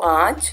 5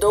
2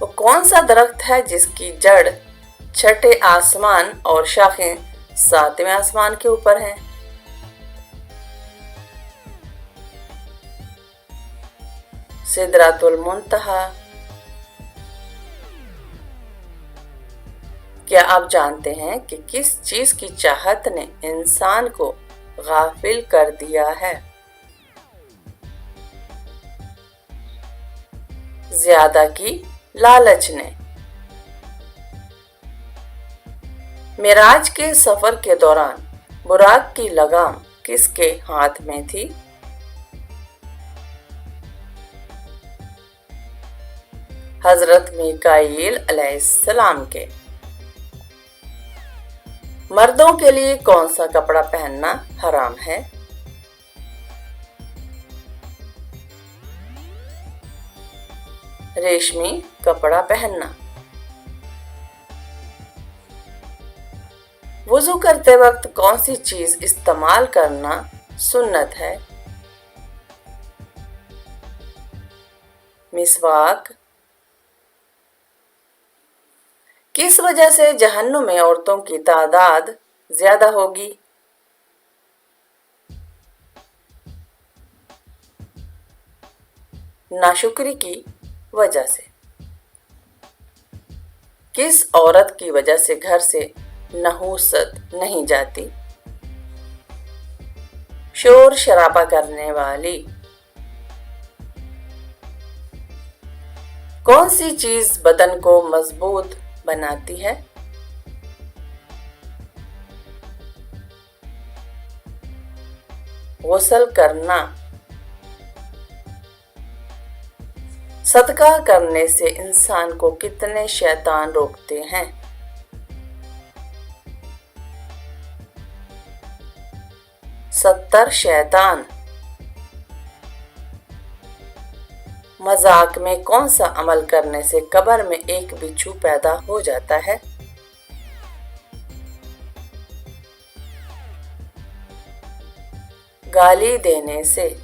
وہ کون سا درخت ہے جس کی جڑ چھٹے آسمان اور شاخیں ساتویں آسمان کے اوپر ہیں؟ سدرۃ المنتہا۔ کیا آپ جانتے ہیں کہ کس چیز کی چاہت نے انسان کو غافل کر دیا ہے؟ زیادہ کی لالچ نے۔ معراج کے سفر کے دوران براق کی لگام کس کے ہاتھ میں تھی؟ حضرت میکائیل علیہ السلام کے۔ مردوں کے لیے کون سا کپڑا پہننا حرام ہے؟ ریشمی کپڑا پہننا۔ وضو کرتے وقت کون سی چیز استعمال کرنا سنت ہے؟ مسواک۔ کس وجہ سے جہنم میں عورتوں کی تعداد زیادہ ہوگی؟ ناشکری کی وجہ سے۔ کس عورت کی وجہ سے گھر سے نحوست نہیں جاتی؟ شور شرابہ کرنے والی۔ کون سی چیز بدن کو مضبوط بناتی ہے؟ غسل کرنا۔ صدقہ کرنے سے انسان کو کتنے شیطان روکتے ہیں؟ 70 شیطان۔ مذاق میں کون سا عمل کرنے سے قبر میں ایک بچھو پیدا ہو جاتا ہے؟ گالی دینے سے۔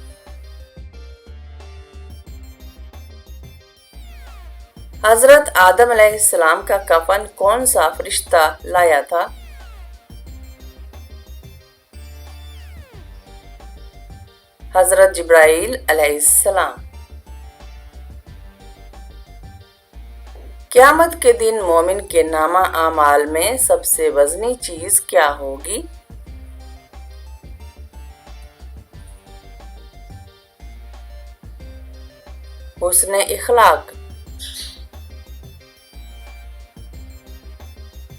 حضرت آدم علیہ السلام کا کفن کون سا فرشتہ لایا تھا؟ حضرت جبرائیل علیہ السلام۔ قیامت کے دن مومن کے نامہ اعمال میں سب سے وزنی چیز کیا ہوگی؟ حسن اخلاق۔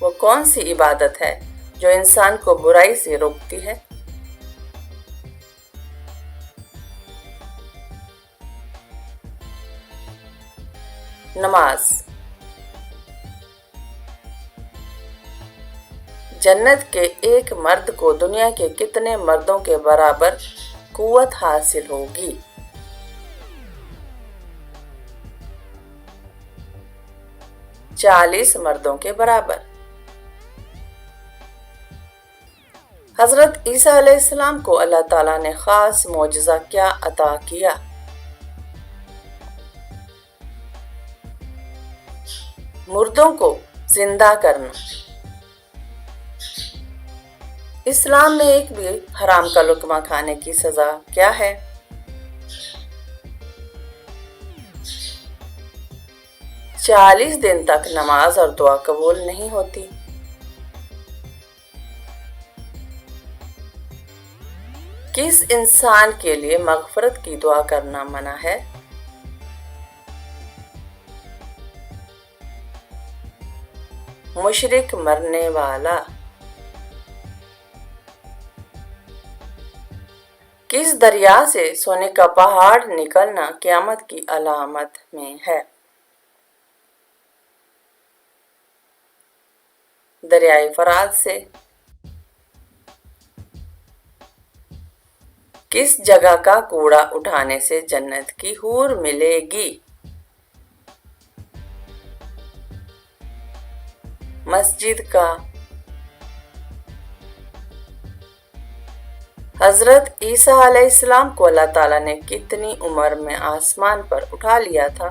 وہ کون سی عبادت ہے جو انسان کو برائی سے روکتی ہے؟ نماز۔ جنت کے ایک مرد کو دنیا کے کتنے مردوں کے برابر قوت حاصل ہوگی؟ 40 مردوں کے برابر۔ حضرت عیسیٰ علیہ السلام کو اللہ تعالیٰ نے خاص معجزہ کیا عطا کیا؟ مردوں کو زندہ کرنا۔ اسلام میں ایک بھی حرام کا لقمہ کھانے کی سزا کیا ہے؟ « 40 دن تک نماز اور دعا قبول نہیں ہوتی۔ کس انسان کے لیے مغفرت کی دعا کرنا منع ہے؟ مشرک مرنے والا۔ کس دریا سے سونے کا پہاڑ نکلنا قیامت کی علامت میں ہے؟ دریائے فرات سے۔ کس جگہ کا کوڑا اٹھانے سے جنت کی حور ملے گی؟ مسجد کا۔ حضرت عیسیٰ علیہ السلام کو اللہ تعالیٰ نے کتنی عمر میں آسمان پر اٹھا لیا تھا؟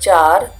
4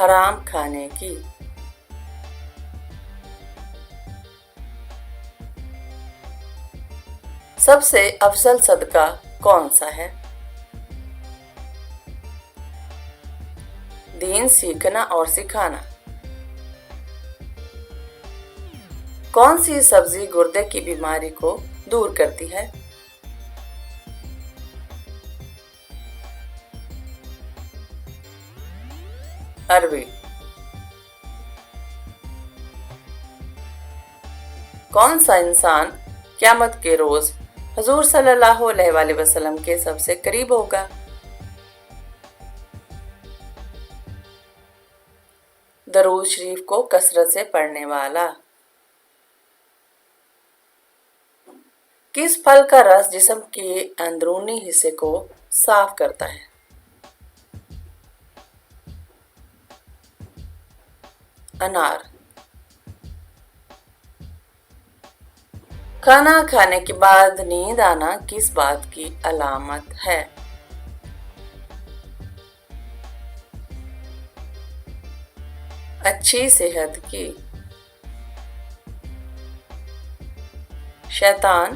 حرام کھانے کی؟ سب سے افضل صدقہ کون سا ہے؟ دین سیکھنا اور سکھانا۔ کون سی سبزی گردے کی بیماری کو دور کرتی ہے؟ اروی۔ کون سا انسان قیامت کے روز حضور صلی اللہ علیہ وآلہ وسلم کے سب سے قریب ہوگا؟ درود شریف کو کثرت سے پڑھنے والا۔ کس پھل کا رس جسم کے اندرونی حصے کو صاف کرتا ہے؟ انار۔ کھانا کھانے کے بعد نیند آنا کس بات کی علامت ہے؟ اچھی صحت کی۔ شیطان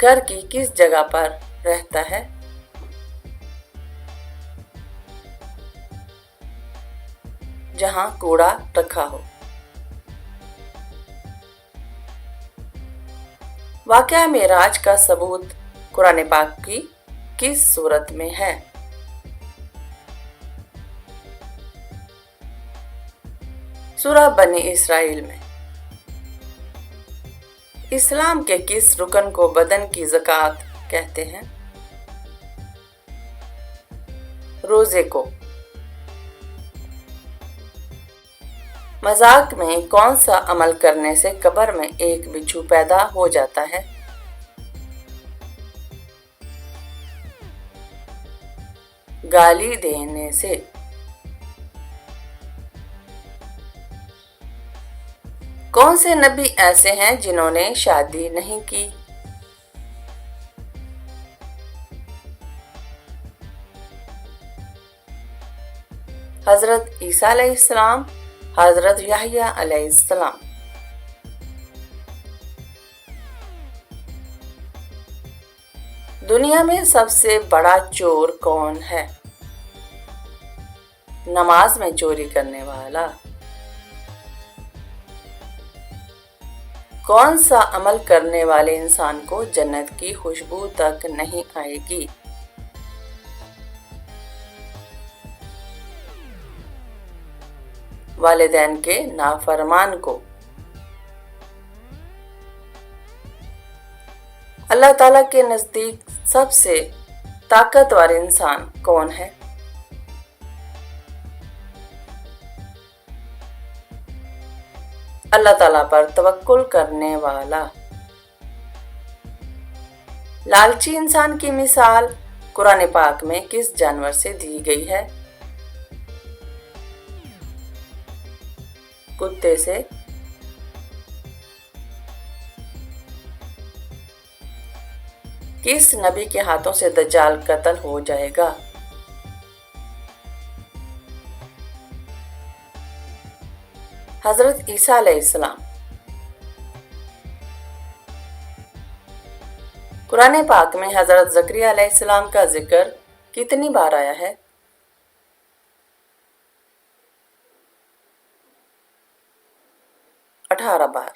گھر کی کس جگہ پر رہتا ہے؟ جہاں کوڑا رکھا ہو۔ واقعہ معراج کا ثبوت قرآن پاک کی کس سورت میں ہے؟ سورہ بنی اسرائیل میں۔ اسلام کے کس رکن کو بدن کی زکوٰۃ کہتے ہیں؟ روزے کو۔ مذاق میں کون سا عمل کرنے سے قبر میں ایک بچھو پیدا ہو جاتا ہے؟ گالی دینے سے۔ کون سے نبی ایسے ہیں جنہوں نے شادی نہیں کی؟ حضرت عیسیٰ علیہ السلام، حضرت یحییٰ علیہ السلام۔ دنیا میں سب سے بڑا چور کون ہے؟ نماز میں چوری کرنے والا۔ کون سا عمل کرنے والے انسان کو جنت کی خوشبو تک نہیں آئے گی؟ والدین کے نافرمان کو۔ اللہ تعالیٰ کے نزدیک سب سے طاقتور انسان کون ہے؟ اللہ تعالیٰ پر توکل کرنے والا۔ لالچی انسان کی مثال قرآن پاک میں کس جانور سے دی گئی ہے؟ کتے سے۔ کس نبی کے ہاتھوں سے دجال قتل ہو جائے گا؟ حضرت عیسیٰ علیہ السلام۔ قرآن پاک میں حضرت زکریا علیہ السلام کا ذکر کتنی بار آیا ہے؟ 18 بار۔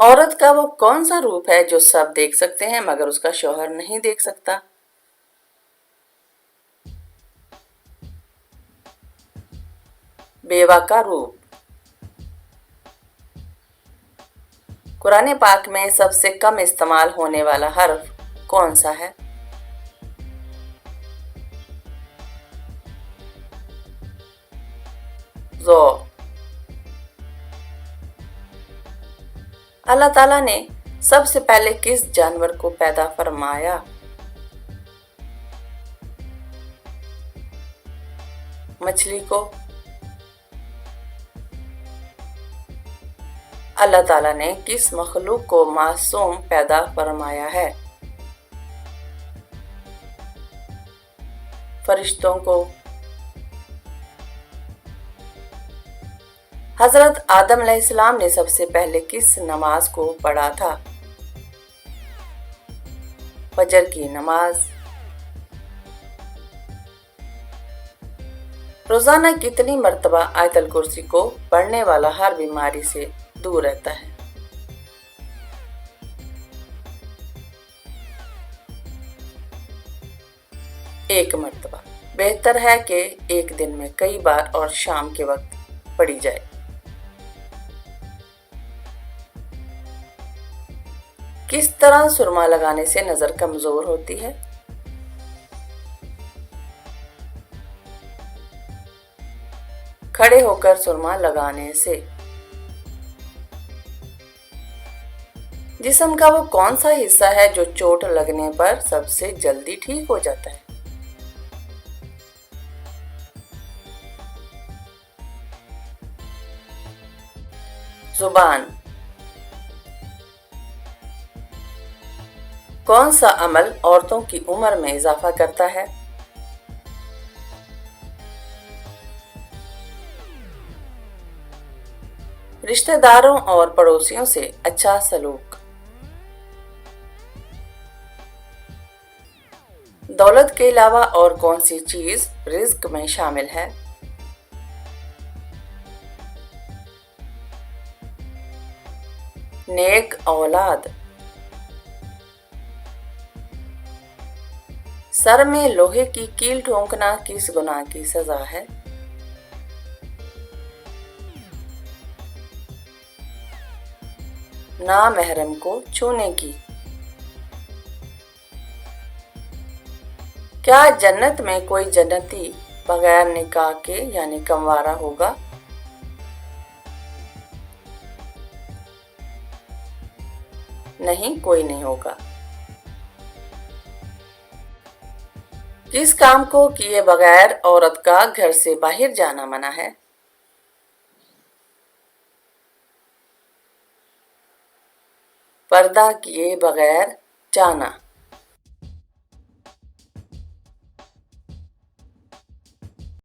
عورت کا وہ کون سا روپ ہے جو سب دیکھ سکتے ہیں مگر اس کا شوہر نہیں دیکھ سکتا؟ بیوہ کا روپ۔ قرآن پاک میں سب سے کم استعمال ہونے والا حرف کون سا ہے؟ ذو۔ اللہ تعالیٰ نے سب سے پہلے کس جانور کو پیدا فرمایا؟ مچھلی کو۔ اللہ تعالیٰ نے کس مخلوق کو معصوم پیدا فرمایا ہے؟ فرشتوں کو۔ حضرت آدم علیہ السلام نے سب سے پہلے کس نماز کو پڑھا تھا؟ فجر کی نماز۔ روزانہ کتنی مرتبہ آیت الکرسی کو پڑھنے والا ہر بیماری سے دور رہتا ہے؟ 1 مرتبہ۔ بہتر ہے کہ ایک دن میں کئی بار اور شام کے وقت پڑھی جائے۔ کس طرح سرما لگانے سے نظر کمزور ہوتی ہے؟ کھڑے ہو کر سرما لگانے سے۔ جسم کا وہ کون سا حصہ ہے جو چوٹ لگنے پر سب سے جلدی ٹھیک ہو جاتا ہے؟ زبان۔ کون سا عمل عورتوں کی عمر میں اضافہ کرتا ہے؟ رشتہ داروں اور پڑوسیوں سے اچھا سلوک۔ دولت کے علاوہ اور کون سی چیز رزق میں شامل ہے؟ نیک اولاد۔ سر میں لوہے کی کیل ٹھونکنا کس گناہ کی سزا ہے؟ نامحرم کو چھونے کی۔ کیا جنت میں کوئی جنتی بغیر نکاح کے یعنی کنوارا ہوگا؟ نہیں، کوئی نہیں ہوگا۔ کس کام کو کیے بغیر عورت کا گھر سے باہر جانا منع ہے؟ پردہ کیے بغیر جانا۔